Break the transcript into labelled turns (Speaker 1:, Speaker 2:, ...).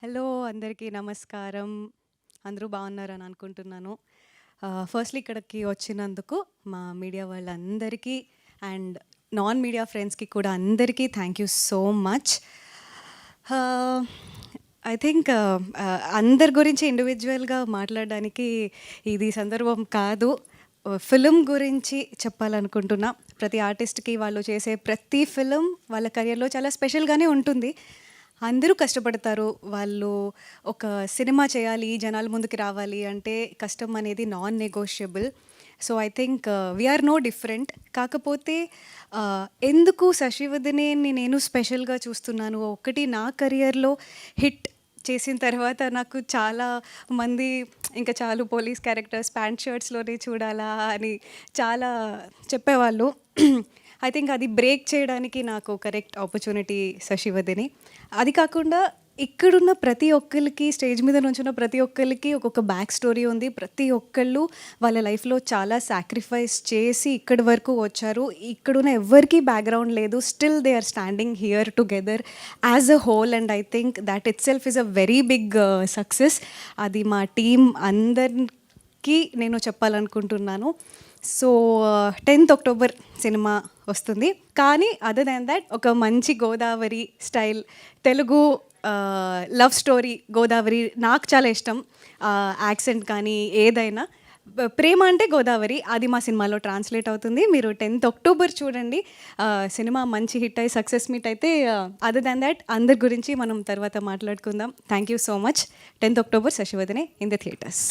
Speaker 1: Hello అందరికీ నమస్కారం. అందరూ బాగున్నారని అనుకుంటున్నాను. ఫస్ట్‌లీ ఇక్కడికి వచ్చినందుకు మా మీడియా వాళ్ళందరికీ అండ్ నాన్ మీడియా ఫ్రెండ్స్‌కి కూడా అందరికీ thank you so much. I think అందరి గురించి ఇండివిజువల్‌గా మాట్లాడడానికి ఇది సందర్భం కాదు. ఫిల్మ్ గురించి చెప్పాలనుకుంటున్నా. ప్రతి ఆర్టిస్ట్‌కి వాళ్ళు చేసే ప్రతి ఫిల్మ్ వాళ్ళ కెరియర్‌లో చాలా స్పెషల్‌గానే ఉంటుంది. అందరూ కష్టపడతారు. వాళ్ళు ఒక సినిమా చేయాలి, జనాల ముందుకి రావాలి అంటే కష్టం అనేది non negotiable. So, I think we are no different. కాకపోతే ఎందుకు 'శశివదనే'ని నేను స్పెషల్‌గా చూస్తున్నాను. ఒకటి నా కెరియర్‌లో హిట్ చేసిన తర్వాత నాకు చాలా మంది ఇంకా చాలు పోలీస్ క్యారెక్టర్స్ ప్యాంట్ షర్ట్స్‌లోనే చూడాలా అని చాలా చెప్పేవాళ్ళు. ఐ థింక్ అది బ్రేక్ చేయడానికి నాకు కరెక్ట్ ఆపర్చునిటీ 'శశివదనే'. అది కాకుండా ఇక్కడున్న ప్రతి ఒక్కళ్ళకి స్టేజ్ మీద నుంచున్న ప్రతి ఒక్కళ్ళకి ఒక్కొక్క బ్యాక్ స్టోరీ ఉంది. ప్రతి ఒక్కళ్ళు వాళ్ళ లైఫ్‌లో చాలా సాక్రిఫైస్ చేసి ఇక్కడి వరకు వచ్చారు. ఇక్కడున్న ఎవ్వరికీ బ్యాక్‌గ్రౌండ్ లేదు. Still they are standing here together as a whole and I think that itself is a very big success. అది మా టీమ్ అందరికీ నేను చెప్పాలనుకుంటున్నాను. సో, 10th అక్టోబర్ సినిమా వస్తుంది. కానీ అదర్ దాన్ దట్ ఒక మంచి Godavari style Telugu love story 'Godavari' నాకు చాలా ఇష్టం. యాక్సెంట్ కానీ ఏదైనా ప్రేమ అంటే గోదావరి అది మా సినిమాలో ట్రాన్స్లేట్ అవుతుంది. మీరు 10th అక్టోబర్ చూడండి. సినిమా మంచి హిట్ అయ్యి సక్సెస్ మీట్ అయితే అదర్ దాన్ దట్ అందరి గురించి మనం తర్వాత మాట్లాడుకుందాం. Thank you so much. 10th October 'Sasivadane' in the theatres.